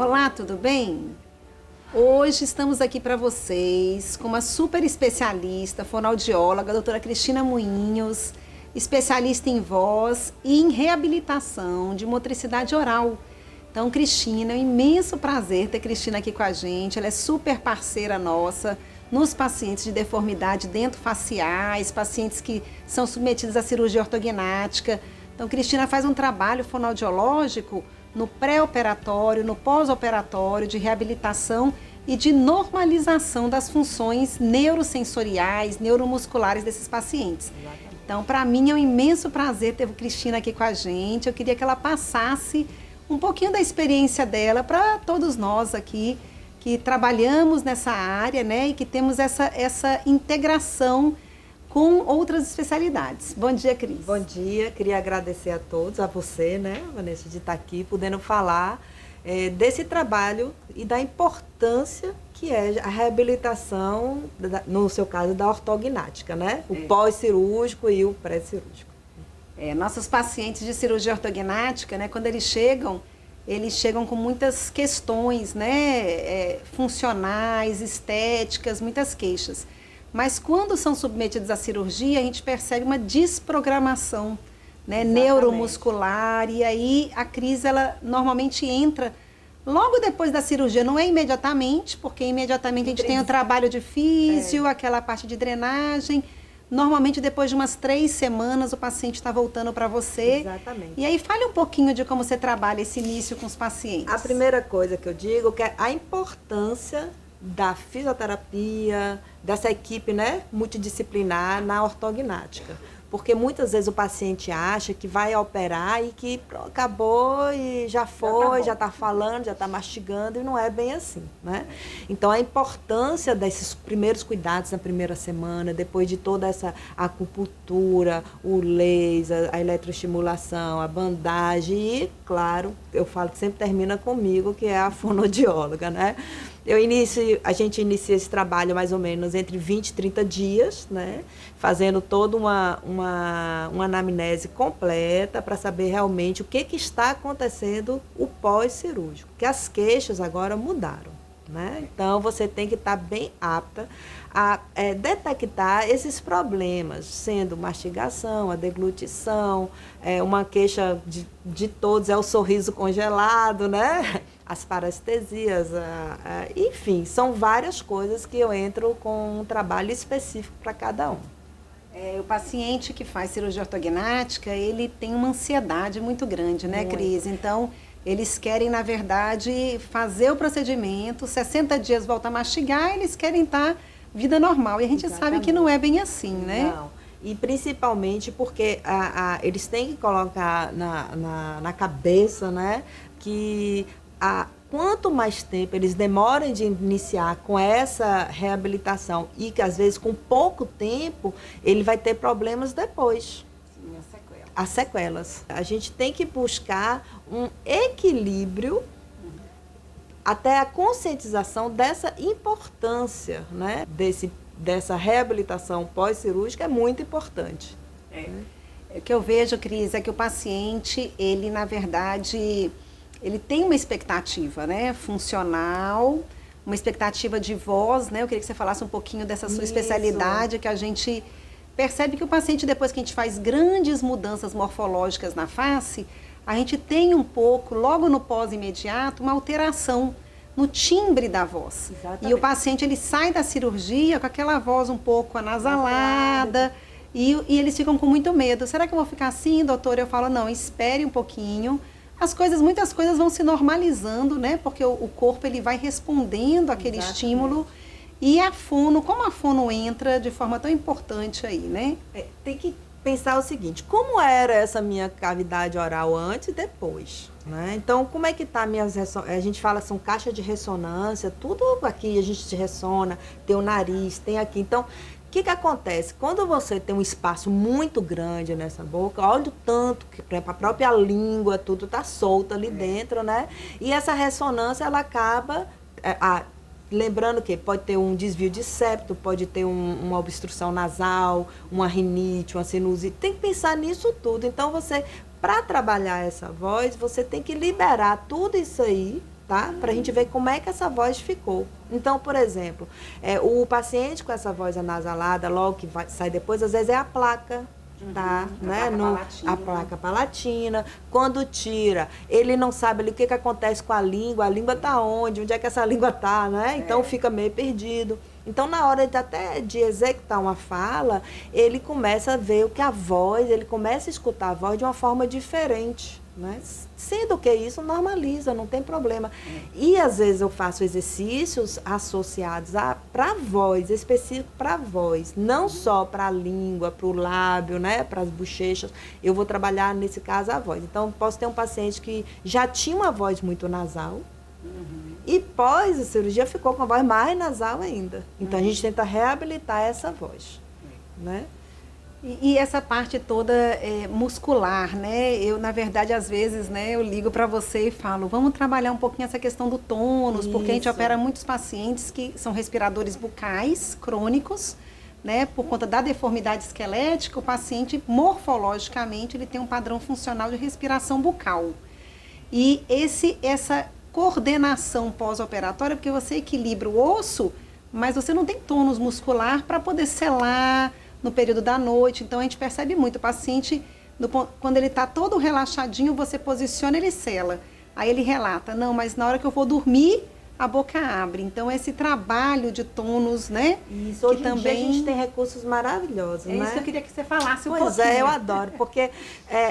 Olá, tudo bem? Hoje estamos aqui para vocês com uma super especialista, fonoaudióloga, a doutora Cristina Moinhos, especialista em voz e em reabilitação de motricidade oral. Então, Cristina, é um imenso prazer ter Cristina aqui com a gente, ela é super parceira nossa nos pacientes de deformidade dentofaciais, pacientes que são submetidos à cirurgia ortognática. Então, Cristina faz um trabalho fonoaudiológico no pré-operatório, no pós-operatório, de reabilitação e de normalização das funções neurosensoriais, neuromusculares desses pacientes. Então, para mim é um imenso prazer ter a Cristina aqui com a gente. Eu queria que ela passasse um pouquinho da experiência dela para todos nós aqui que trabalhamos nessa área, né, e que temos essa integração com outras especialidades. Bom dia, Cris. Bom dia, queria agradecer a todos, a você, né, Vanessa, de estar aqui, podendo falar desse trabalho e da importância que é a reabilitação, no seu caso, da ortognática, né? O pós-cirúrgico e o pré-cirúrgico. Nossos pacientes de cirurgia ortognática, né, quando eles chegam com muitas questões, né, funcionais, estéticas, muitas queixas. Mas quando são submetidos à cirurgia, a gente percebe uma desprogramação, né, neuromuscular, e aí a crise ela normalmente entra logo depois da cirurgia, não é imediatamente, porque imediatamente a gente tem o trabalho de físio, aquela parte de drenagem. Normalmente depois de umas 3 semanas o paciente está voltando para você. Exatamente. E aí fale um pouquinho de como você trabalha esse início com os pacientes. A primeira coisa que eu digo é a importância da fisioterapia, dessa equipe, né, multidisciplinar na ortognática. Porque muitas vezes o paciente acha que vai operar e que acabou e já foi, já está falando, já está mastigando, e não é bem assim, né? Então, a importância desses primeiros cuidados na primeira semana, depois de toda essa acupuntura, o laser, a eletroestimulação, a bandagem e, claro, eu falo que sempre termina comigo, que é a fonoaudióloga, né? A gente inicia esse trabalho mais ou menos entre 20 e 30 dias, né? Fazendo toda uma anamnese completa para saber realmente o que está acontecendo o pós-cirúrgico. Porque as queixas agora mudaram, né? Então, você tem que estar bem apta a detectar esses problemas, sendo mastigação, a deglutição, uma queixa de todos é o sorriso congelado, né? As parestesias, enfim, são várias coisas que eu entro com um trabalho específico para cada um. O paciente que faz cirurgia ortognática, ele tem uma ansiedade muito grande, né, Cris? Então, eles querem, na verdade, fazer o procedimento, 60 dias volta a mastigar, eles querem estar vida normal. E a gente sabe que não é bem assim, né? Não. E principalmente porque eles têm que colocar na cabeça, né, que quanto mais tempo eles demorem de iniciar com essa reabilitação e que às vezes com pouco tempo ele vai ter problemas depois. Sim, as sequelas. As sequelas. A gente tem que buscar um equilíbrio até a conscientização dessa importância, né, dessa reabilitação pós-cirúrgica é muito importante. O que eu vejo, Cris, é que o paciente, ele na verdade, ele tem uma expectativa, né, funcional, uma expectativa de voz, né? Eu queria que você falasse um pouquinho dessa sua especialidade, que a gente percebe que o paciente, depois que a gente faz grandes mudanças morfológicas na face, a gente tem um pouco, logo no pós-imediato, uma alteração no timbre da voz. Exatamente. E o paciente, ele sai da cirurgia com aquela voz um pouco anasalada, e eles ficam com muito medo. Será que eu vou ficar assim, doutor? Eu falo, não, espere um pouquinho. Muitas coisas vão se normalizando, né? Porque o corpo, ele vai respondendo àquele estímulo. E a fono, como a fono entra de forma tão importante aí, né? Tem que pensar o seguinte, como era essa minha cavidade oral antes e depois, né? Então, como é que tá a gente fala, são caixas de ressonância, tudo aqui a gente ressona, tem o nariz, tem aqui. Então, o que acontece? Quando você tem um espaço muito grande nessa boca, olha o tanto que a própria língua, tudo tá solto ali dentro, né? E essa ressonância, ela acaba... lembrando que pode ter um desvio de septo, pode ter uma obstrução nasal, uma rinite, uma sinusite. Tem que pensar nisso tudo. Então, para trabalhar essa voz, você tem que liberar tudo isso aí, tá? Para a gente ver como é que essa voz ficou. Então, por exemplo, o paciente com essa voz anasalada, logo que sai depois, às vezes é a placa, tá? Né? A placa palatina. Quando tira, ele não sabe ali o que acontece com a língua tá onde é que essa língua tá, né? Então fica meio perdido. Então, na hora até de executar uma fala, ele começa a ver o que a voz, ele começa a escutar a voz de uma forma diferente, né? Sendo que isso normaliza, não tem problema. E, às vezes, eu faço exercícios associados para a voz, específico para a voz, não só para a língua, para o lábio, né? Para as bochechas. Eu vou trabalhar, nesse caso, a voz. Então, posso ter um paciente que já tinha uma voz muito nasal, e pós a cirurgia ficou com a voz mais nasal ainda. Então, a gente tenta reabilitar essa voz, né? E essa parte toda muscular, né? Eu, na verdade, às vezes, né, eu ligo para você e falo, vamos trabalhar um pouquinho essa questão do tônus, porque a gente opera muitos pacientes que são respiradores bucais crônicos, né? Por conta da deformidade esquelética, o paciente, morfologicamente, ele tem um padrão funcional de respiração bucal. E essa coordenação pós-operatória, porque você equilibra o osso, mas você não tem tônus muscular para poder selar no período da noite. Então, a gente percebe muito o paciente, quando ele está todo relaxadinho, você posiciona, ele sela. Aí ele relata, não, mas na hora que eu vou dormir, a boca abre. Então, esse trabalho de tônus, né? Isso, hoje em dia a gente tem recursos maravilhosos, né? É isso que eu queria que você falasse um pouquinho. Pois eu adoro, porque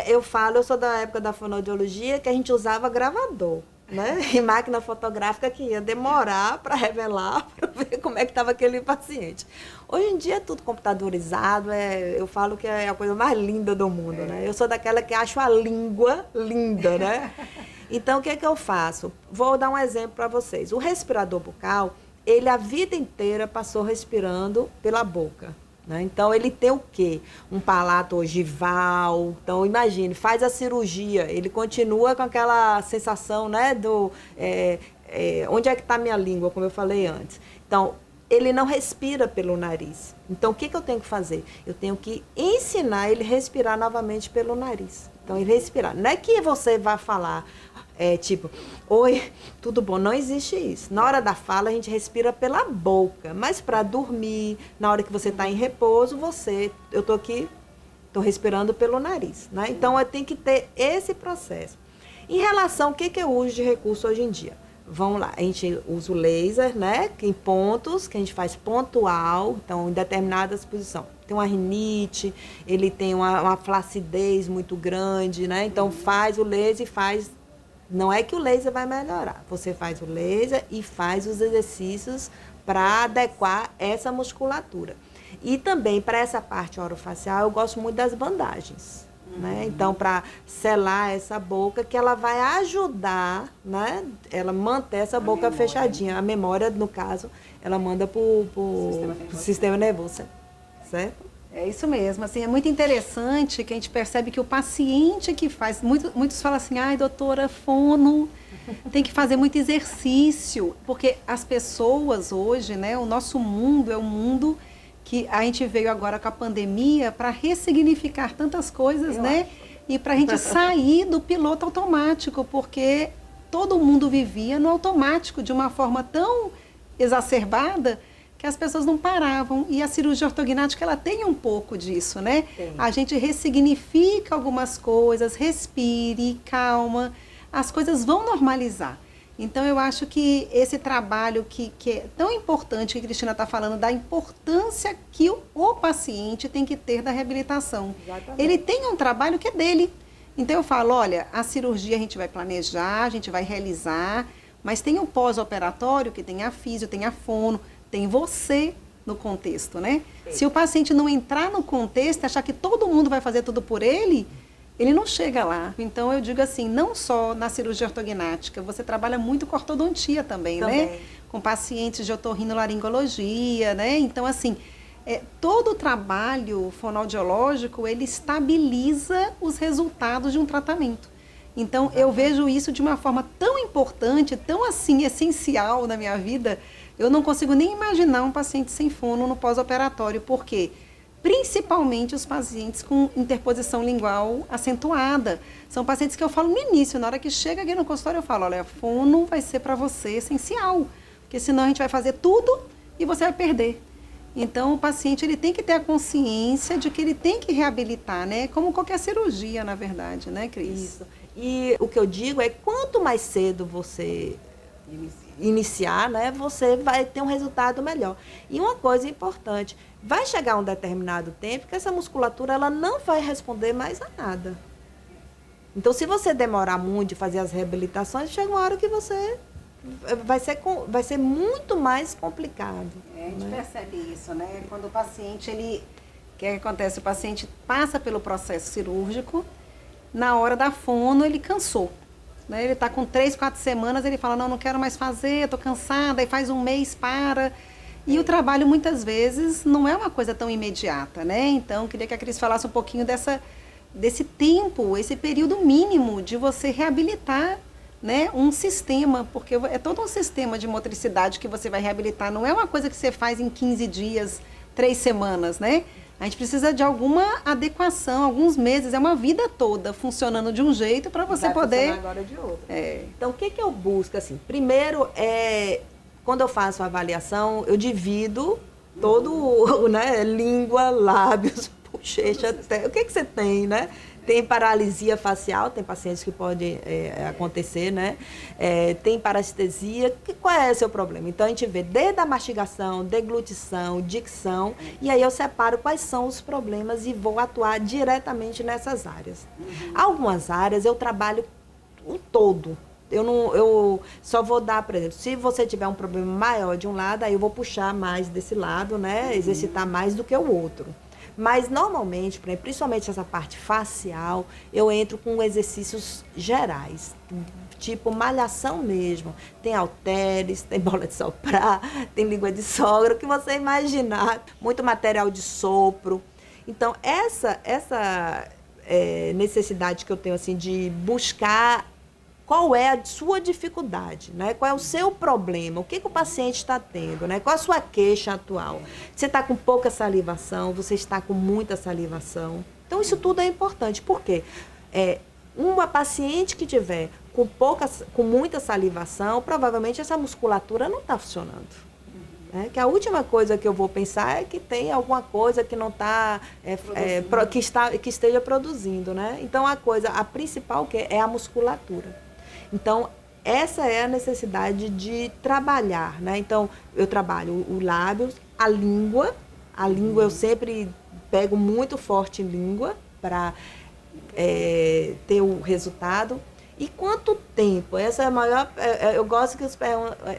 eu sou da época da fonoaudiologia, que a gente usava gravador, né? E máquina fotográfica que ia demorar para revelar, para ver como é que estava aquele paciente. Hoje em dia é tudo computadorizado, eu falo que é a coisa mais linda do mundo, né? Eu sou daquela que acho a língua linda, né? Então, o que é que eu faço? Vou dar um exemplo para vocês. O respirador bucal, ele a vida inteira passou respirando pela boca, né? Então, ele tem o quê? Um palato ogival. Então, imagine, faz a cirurgia, ele continua com aquela sensação, né, onde é que está a minha língua, como eu falei antes. Então, ele não respira pelo nariz. Então, o que eu tenho que fazer? Eu tenho que ensinar ele a respirar novamente pelo nariz. Então, ele respirar. Não é que você vai falar, tipo, oi, tudo bom? Não existe isso. Na hora da fala, a gente respira pela boca. Mas para dormir, na hora que você está em repouso, eu estou aqui, estou respirando pelo nariz, né? Então, eu tenho que ter esse processo. Em relação ao que eu uso de recurso hoje em dia? Vamos lá, a gente usa o laser, né? Em pontos, que a gente faz pontual, então em determinadas posições. Tem uma rinite, ele tem uma flacidez muito grande, né? Então faz o laser e faz. Não é que o laser vai melhorar, você faz o laser e faz os exercícios para adequar essa musculatura. E também para essa parte orofacial, eu gosto muito das bandagens. Né? Então, para selar essa boca, que ela vai ajudar, né? Ela manter essa boca fechadinha. A memória, no caso, ela manda para o sistema nervoso, certo? É isso mesmo. Assim, é muito interessante que a gente percebe que o paciente que faz... Muitos falam assim, ai, doutora, fono, tem que fazer muito exercício. Porque as pessoas hoje, né? O nosso mundo é um mundo... que a gente veio agora com a pandemia para ressignificar tantas coisas, né? E para a gente sair do piloto automático, porque todo mundo vivia no automático de uma forma tão exacerbada que as pessoas não paravam. E a cirurgia ortognática, ela tem um pouco disso, né? Sim. A gente ressignifica algumas coisas, respire, calma, as coisas vão normalizar. Então, eu acho que esse trabalho que é tão importante, que a Cristina está falando, da importância que o paciente tem que ter da reabilitação. Exatamente. Ele tem um trabalho que é dele. Então, eu falo, olha, a cirurgia a gente vai planejar, a gente vai realizar, mas tem o pós-operatório, que tem a físio, tem a fono, tem você no contexto, né? Sim. Se o paciente não entrar no contexto, achar que todo mundo vai fazer tudo por ele não chega lá. Então, eu digo assim, não só na cirurgia ortognática, você trabalha muito com ortodontia também, né? Com pacientes de otorrinolaringologia, né? Então, assim, todo o trabalho fonoaudiológico, ele estabiliza os resultados de um tratamento. Então, eu vejo isso de uma forma tão importante, tão, assim, essencial na minha vida, eu não consigo nem imaginar um paciente sem fono no pós-operatório, porque principalmente os pacientes com interposição lingual acentuada. São pacientes que eu falo no início, na hora que chega aqui no consultório eu falo, olha, a fono vai ser para você essencial, porque senão a gente vai fazer tudo e você vai perder. Então, o paciente ele tem que ter a consciência de que ele tem que reabilitar, né? Como qualquer cirurgia, na verdade, né, Cris? Isso. E o que eu digo é, quanto mais cedo você iniciar, né, você vai ter um resultado melhor. E uma coisa importante, vai chegar um determinado tempo que essa musculatura ela não vai responder mais a nada. Então, se você demorar muito de fazer as reabilitações, chega uma hora que você vai ser muito mais complicado. A gente percebe isso, né? Quando o paciente, o que acontece? O paciente passa pelo processo cirúrgico, na hora da fono ele cansou. Né? Ele está com 3, 4 semanas, ele fala, não quero mais fazer, estou cansada, aí faz um mês, para. E o trabalho, muitas vezes, não é uma coisa tão imediata, né? Então, queria que a Cris falasse um pouquinho desse tempo, esse período mínimo de você reabilitar, né, um sistema, porque é todo um sistema de motricidade que você vai reabilitar, não é uma coisa que você faz em 15 dias, 3 semanas, né? A gente precisa de alguma adequação, alguns meses, é uma vida toda funcionando de um jeito para você poder... agora de outro. Então, o que eu busco, assim? Primeiro, quando eu faço a avaliação, eu divido todo, né, língua, lábios, bochecha, até, o que você tem, né? Tem paralisia facial, tem pacientes que pode acontecer, né? Tem parestesia. Qual é o seu problema? Então, a gente vê desde a mastigação, deglutição, dicção, e aí eu separo quais são os problemas e vou atuar diretamente nessas áreas. Algumas áreas eu trabalho um todo. Eu só vou dar, por exemplo, se você tiver um problema maior de um lado, aí eu vou puxar mais desse lado, né? Exercitar mais do que o outro. Mas, normalmente, principalmente essa parte facial, eu entro com exercícios gerais, tipo malhação mesmo. Tem halteres, tem bola de soprar, tem língua de sogra, o que você imaginar. Muito material de sopro. Então, essa necessidade que eu tenho, assim, de buscar qual é a sua dificuldade, né? Qual é o seu problema, o que o paciente está tendo, né? Qual a sua queixa atual? Você está com pouca salivação, você está com muita salivação. Então, isso tudo é importante, porque uma paciente que tiver com muita salivação, provavelmente essa musculatura não está funcionando. Que a última coisa que eu vou pensar é que tem alguma coisa que não está, que esteja produzindo, né? Então, a principal é a musculatura. Então, essa é a necessidade de trabalhar, né? Então, eu trabalho o lábio, a língua. A língua eu sempre pego muito forte em língua para ter o resultado. E quanto tempo? Essa é a maior... Eu gosto que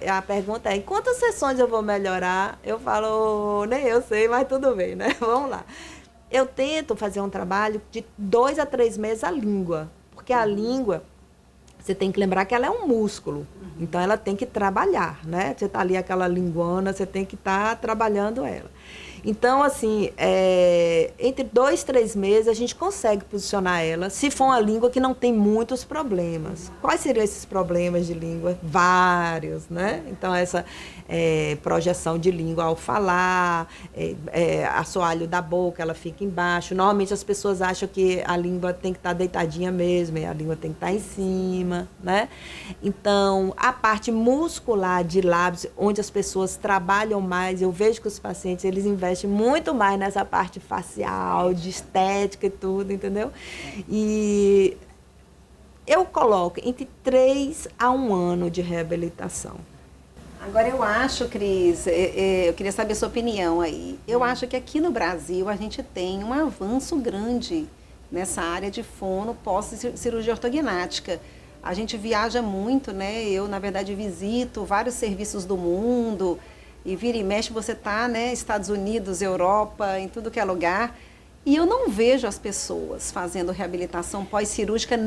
a pergunta é, em quantas sessões eu vou melhorar? Eu falo, nem eu sei, mas tudo bem, né? Vamos lá. Eu tento fazer um trabalho de 2 a 3 meses a língua. Porque a língua, você tem que lembrar que ela é um músculo. Então, ela tem que trabalhar, né? Você está ali aquela linguana, você tem que estar trabalhando ela. Então, assim, entre 2, 3 meses a gente consegue posicionar ela, se for uma língua que não tem muitos problemas. Quais seriam esses problemas de língua? Vários, né? Então, essa projeção de língua ao falar, assoalho da boca, ela fica embaixo. Normalmente as pessoas acham que a língua tem que estar deitadinha mesmo, e a língua tem que estar em cima, né? Então, a parte muscular de lábios, onde as pessoas trabalham mais, eu vejo que os pacientes, eles investem muito mais nessa parte facial, de estética e tudo, entendeu? E eu coloco entre 3 a 1 ano de reabilitação. Agora, eu acho, Cris, eu queria saber a sua opinião aí. Eu acho que aqui no Brasil a gente tem um avanço grande nessa área de fono pós-cirurgia ortognática. A gente viaja muito, né? Eu, na verdade, visito vários serviços do mundo. E vira e mexe, você está, né, Estados Unidos, Europa, em tudo que é lugar. E eu não vejo as pessoas fazendo reabilitação pós-cirúrgica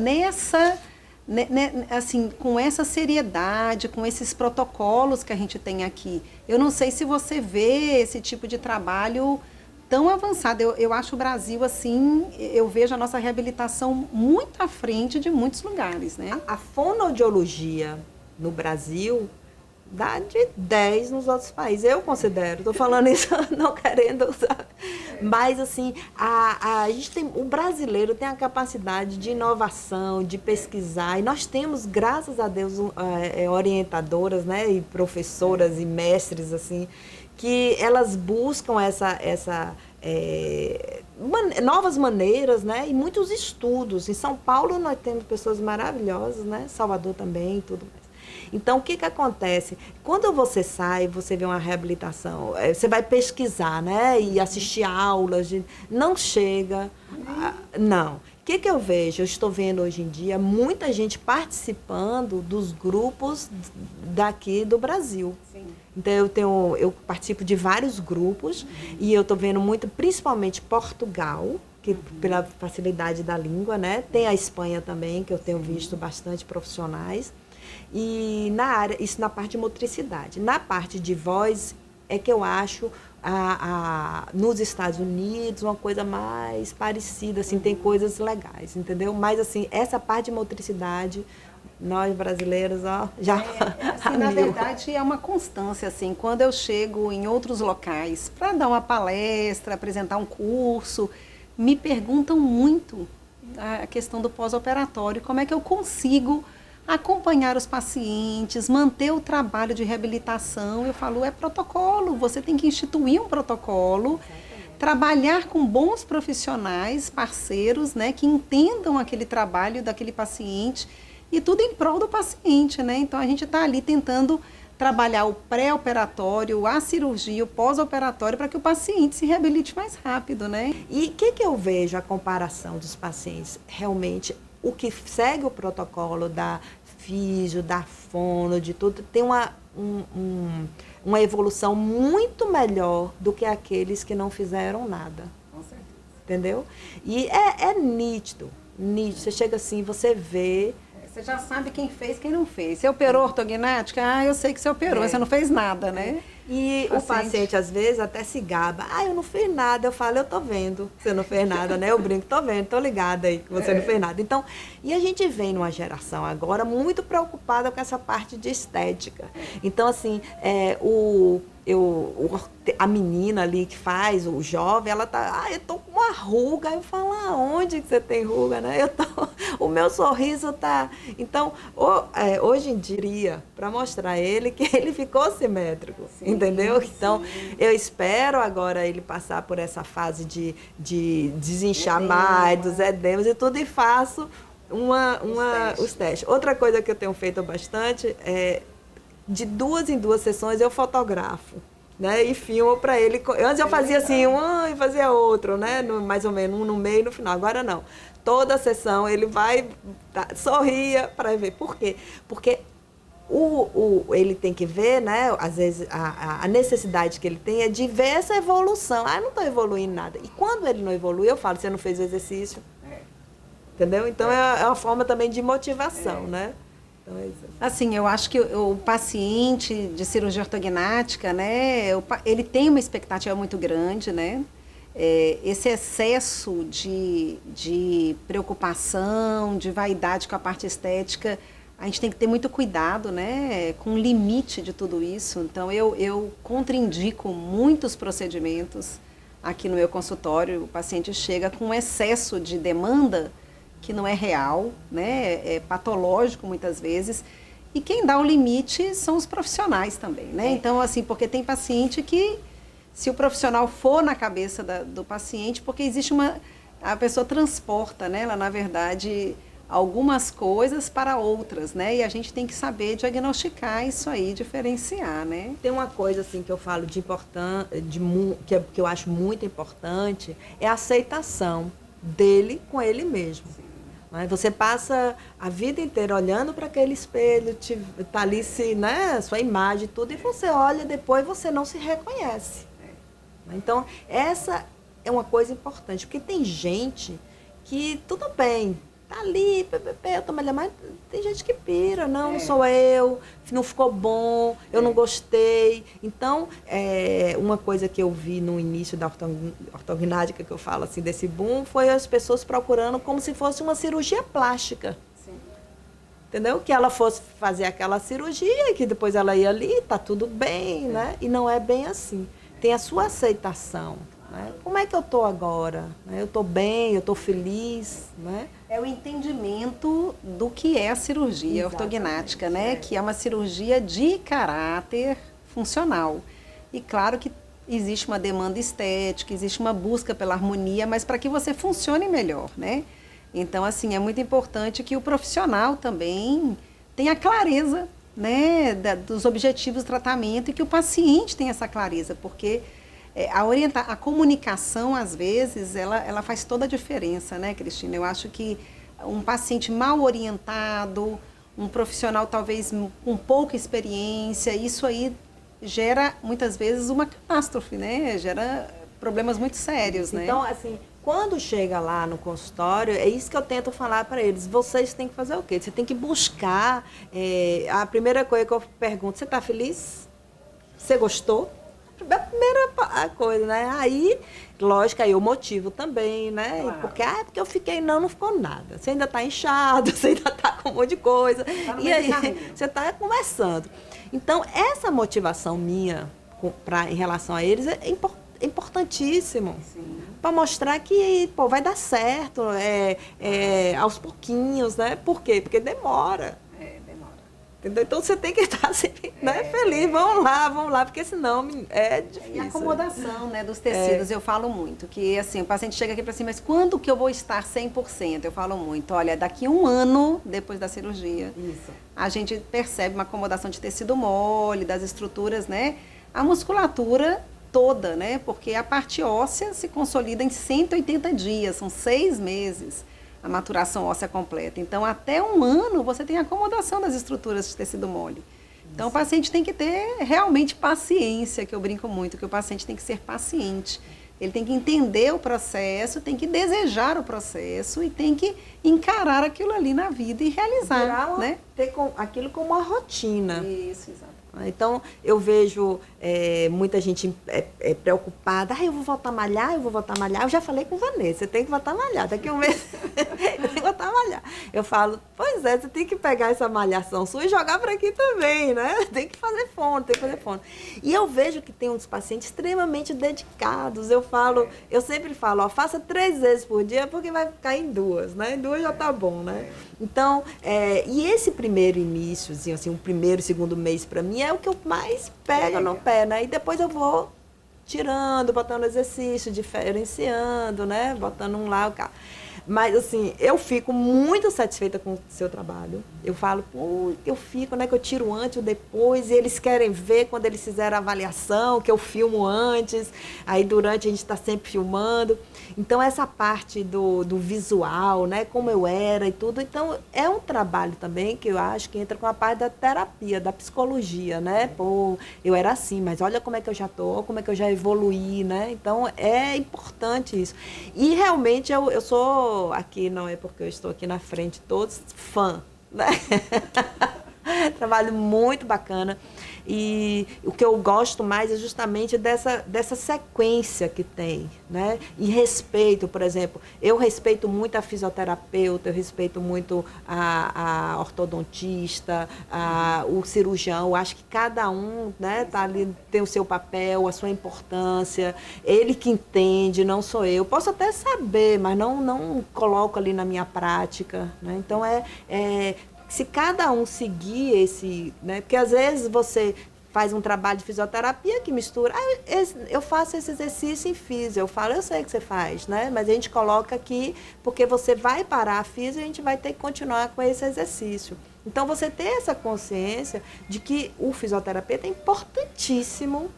assim, com essa seriedade, com esses protocolos que a gente tem aqui. Eu não sei se você vê esse tipo de trabalho tão avançado. Eu acho o Brasil, assim, eu vejo a nossa reabilitação muito à frente de muitos lugares, né? A fonoaudiologia no Brasil... dá de 10 nos outros países. Eu considero, estou falando isso não querendo usar. Mas, assim, a gente tem, o brasileiro tem a capacidade de inovação, de pesquisar. E nós temos, graças a Deus, orientadoras, né, e professoras e mestres, assim, que elas buscam novas maneiras, né, e muitos estudos. Em São Paulo nós temos pessoas maravilhosas, né, Salvador também, tudo mais. Então, o que acontece? Quando você sai, você vê uma reabilitação, você vai pesquisar, né? E assistir aulas, não chega, não. O que eu vejo? Eu estou vendo hoje em dia muita gente participando dos grupos daqui do Brasil. Sim. Então, eu participo de vários grupos e eu estou vendo muito, principalmente Portugal, que pela facilidade da língua, né? Tem a Espanha também, que eu tenho visto bastante profissionais. E isso na parte de motricidade. Na parte de voz é que eu acho nos Estados Unidos uma coisa mais parecida, assim, tem coisas legais, entendeu? Mas assim, essa parte de motricidade, nós brasileiros, ó, já assim, na verdade é uma constância, assim, quando eu chego em outros locais para dar uma palestra, apresentar um curso, me perguntam muito a questão do pós-operatório, como é que eu consigo acompanhar os pacientes, manter o trabalho de reabilitação. Eu falo, é protocolo, você tem que instituir um protocolo, trabalhar com bons profissionais, parceiros, né, que entendam aquele trabalho daquele paciente e tudo em prol do paciente, né? Então a gente está ali tentando trabalhar o pré-operatório, a cirurgia, o pós-operatório, para que o paciente se reabilite mais rápido, né? E o que eu vejo a comparação dos pacientes? Realmente, o que segue o protocolo da físio, da fono, de tudo, tem uma evolução muito melhor do que aqueles que não fizeram nada. Com certeza. Entendeu? E é nítido, nítido. Você chega assim, você vê... Você já sabe quem fez, quem não fez. Você operou ortognática? Eu sei que você operou, mas você não fez nada, né? E o paciente, às vezes, até se gaba. Eu não fiz nada. Eu falo, eu tô vendo que você não fez nada, né? Eu brinco, tô vendo, tô ligada aí que você não fez nada. Então, e a gente vem numa geração agora muito preocupada com essa parte de estética. Então, assim, a menina ali que faz, o jovem, ela tá, eu tô com uma ruga. Eu falo, aonde que você tem ruga, né? O meu sorriso tá... Então, hoje em dia, para mostrar a ele que ele ficou simétrico, sim, entendeu? Sim. Então, eu espero agora ele passar por essa fase de desinchar mais, dos edemas e tudo, e faço os testes. Outra coisa que eu tenho feito bastante é, de 2 em 2 sessões, eu fotografo, né? E filmo para ele. Antes eu fazia assim, e fazia outro, né? Mais ou menos, um no meio e no final. Agora não. Toda sessão ele vai, sorria para ver. Por quê? Porque ele tem que ver, né? Às vezes a necessidade que ele tem é de ver essa evolução. Eu não estou evoluindo nada. E quando ele não evolui, eu falo, você não fez o exercício. Entendeu? Então é uma forma também de motivação, né? Então, é isso. Assim, eu acho que o paciente de cirurgia ortognática, né, ele tem uma expectativa muito grande, né? Esse excesso de preocupação, de vaidade com a parte estética, a gente tem que ter muito cuidado, né, com o limite de tudo isso. Então, eu contraindico muitos procedimentos aqui no meu consultório. O paciente chega com um excesso de demanda que não é real, né, é patológico muitas vezes. E quem dá o limite são os profissionais também, né? Então, assim, porque tem paciente que, se o profissional for na cabeça do paciente, porque existe a pessoa transporta, né, ela, na verdade, algumas coisas para outras, né? E a gente tem que saber diagnosticar isso aí, diferenciar, né? Tem uma coisa, assim, que eu falo que eu acho muito importante, é a aceitação dele com ele mesmo. Você passa a vida inteira olhando para aquele espelho, tá ali, né, sua imagem, tudo, e você olha depois, você não se reconhece. Então, essa é uma coisa importante, porque tem gente que, tudo bem, tá ali, eu tô melhor, mas tem gente que pira, não sou eu, não ficou bom, eu não gostei. Então, uma coisa que eu vi no início da ortognática, que eu falo assim, desse boom, foi as pessoas procurando como se fosse uma cirurgia plástica. Sim. entendeu? Que ela fosse fazer aquela cirurgia, que depois ela ia ali, tá tudo bem, né? E não é bem assim. Tem a sua aceitação, né? Como é que eu tô agora? Eu tô bem, eu tô feliz, né? É o entendimento do que é a cirurgia ortognática, né? Que é uma cirurgia de caráter funcional. E claro que existe uma demanda estética, existe uma busca pela harmonia, mas para que você funcione melhor, né? Então, assim, é muito importante que o profissional também tenha clareza, né, dos objetivos do tratamento e que o paciente tenha essa clareza, porque a comunicação, às vezes, ela faz toda a diferença, né, Cristina? Eu acho que um paciente mal orientado, um profissional talvez com pouca experiência, isso aí gera, muitas vezes, uma catástrofe, né? Gera problemas muito sérios, né? Então, assim, quando chega lá no consultório, é isso que eu tento falar para eles. Vocês têm que fazer o quê? Você tem que buscar. A primeira coisa que eu pergunto, você está feliz? Você gostou? A primeira coisa, né? Aí, lógico, aí eu motivo também, né? Claro. Porque eu fiquei, não ficou nada. Você ainda está inchado, você ainda está com um monte de coisa. Tá E aí, você está começando. Então, essa motivação minha em relação a eles é importantíssimo. Para mostrar que, pô, vai dar certo, aos pouquinhos, né? Por quê? Porque demora. Demora. Entendeu? Então você tem que estar sempre, né, feliz. Vamos lá, porque senão é difícil. E a acomodação, né, dos tecidos, eu falo muito, que assim, o paciente chega aqui para assim, mas quando que eu vou estar 100%? Eu falo muito, olha, daqui 1 ano, depois da cirurgia, a gente percebe uma acomodação de tecido mole, das estruturas, né, a musculatura toda, né, porque a parte óssea se consolida em 180 dias, são 6 meses. A maturação óssea completa. Então, até 1 ano, você tem a acomodação das estruturas de tecido mole. Então, o paciente tem que ter realmente paciência, que eu brinco muito, que o paciente tem que ser paciente. Ele tem que entender o processo, tem que desejar o processo e tem que encarar aquilo ali na vida e realizar, né? Ter aquilo como uma rotina. Isso, exato. Então, eu vejo muita gente preocupada. Eu vou voltar a malhar, eu vou voltar a malhar. Eu já falei com Vanessa, você tem que voltar a malhar. Daqui a 1 mês, eu tenho que voltar a malhar. Eu falo, pois é, você tem que pegar essa malhação sua e jogar para aqui também, né? Tem que fazer fono, tem que fazer fono. E eu vejo que tem uns pacientes extremamente dedicados. Eu sempre falo, ó, faça 3 vezes por dia, porque vai ficar em 2, né? Em 2 já tá bom, né? Então, e esse primeiro iníciozinho, assim, o primeiro, segundo mês para mim é o que eu mais pego no pé, né? E depois eu vou tirando, botando exercício, diferenciando, né? Botando um lá, o cá. Mas, assim, eu fico muito satisfeita com o seu trabalho. Eu falo, pô, eu fico, né? Que eu tiro antes ou depois, e eles querem ver quando eles fizeram a avaliação, que eu filmo antes, aí durante a gente está sempre filmando. Então, essa parte do visual, né? Como eu era e tudo. Então, é um trabalho também que eu acho que entra com a parte da terapia, da psicologia, né? Pô, eu era assim, mas olha como é que eu já tô, como é que eu já evoluí, né? Então, é importante isso. E, realmente, eu sou aqui, não é porque eu estou aqui na frente, todos fã, né? Trabalho muito bacana. E o que eu gosto mais é justamente dessa sequência que tem, né? E respeito, por exemplo, eu respeito muito a fisioterapeuta, eu respeito muito a ortodontista, o cirurgião. Acho que cada um, né, tá ali, tem o seu papel, a sua importância. Ele que entende, não sou eu. Posso até saber, mas não coloco ali na minha prática, né? Então, se cada um seguir esse, né? Porque às vezes você faz um trabalho de fisioterapia que mistura, eu faço esse exercício em físio, eu falo, eu sei que você faz, né? Mas a gente coloca aqui, porque você vai parar a físio e a gente vai ter que continuar com esse exercício. Então, você ter essa consciência de que o fisioterapeuta é importantíssimo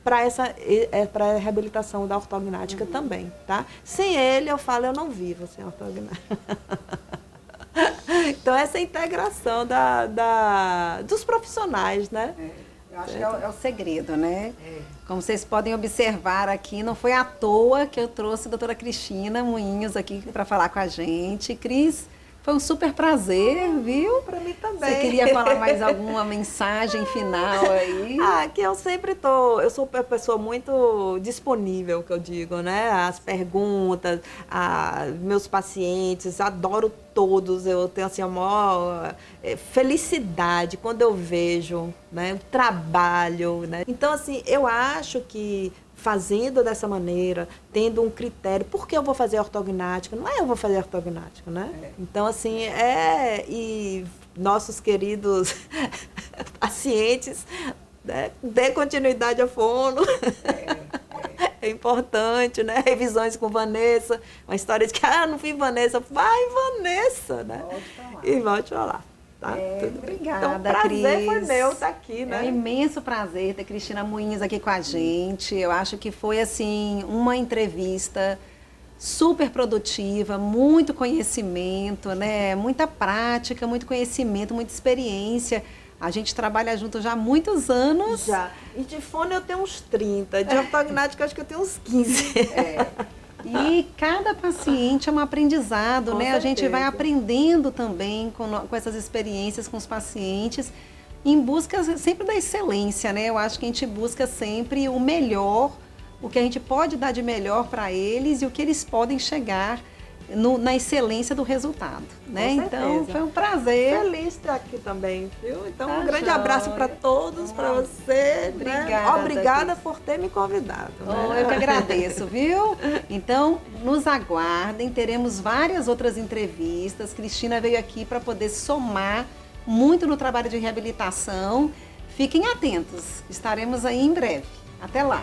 para a reabilitação da ortognática também, tá? Sem ele, eu falo, eu não vivo sem ortognática. Então, essa integração dos profissionais, né? Eu acho que é o segredo, né? Como vocês podem observar aqui, não foi à toa que eu trouxe a doutora Cristina Moinhos aqui para falar com a gente. Cris, Foi um super prazer, viu? Para mim também. Você queria falar mais alguma mensagem final aí? Que eu sempre eu sou uma pessoa muito disponível, que eu digo, né? As perguntas, meus pacientes, adoro todos, eu tenho assim a maior felicidade quando eu vejo, né, o trabalho, né? Então, assim, eu acho que fazendo dessa maneira, tendo um critério, por que eu vou fazer ortognática? Não é eu vou fazer ortognática, né? Então, assim, e nossos queridos pacientes, né, dê continuidade à fono. É importante, né? Revisões com Vanessa, uma história de que, não fui Vanessa, vai Vanessa, né? E volte a falar. Tá? Obrigada, então, o prazer Cris. foi meu estar aqui, né? É um imenso prazer ter Cristina Moinhos aqui com a gente. Eu acho que foi, assim, uma entrevista super produtiva, muito conhecimento, né? Muita prática, muito conhecimento, muita experiência. A gente trabalha junto já há muitos anos. Já. E de fono eu tenho uns 30, de ortognática acho que eu tenho uns 15. E cada paciente é um aprendizado, Com né? certeza. A gente vai aprendendo também com essas experiências com os pacientes, em busca sempre da excelência, né? Eu acho que a gente busca sempre o melhor, o que a gente pode dar de melhor para eles e o que eles podem chegar na excelência do resultado, né? Então, foi um prazer. Feliz de estar aqui também, viu? Então, um grande joia. abraço para todos, para você. Obrigada, né? Obrigada Cris. por ter me convidado. Né? Eu que agradeço, viu? Então, nos aguardem, teremos várias outras entrevistas. Cristina veio aqui para poder somar muito no trabalho de reabilitação. Fiquem atentos, estaremos aí em breve. Até lá!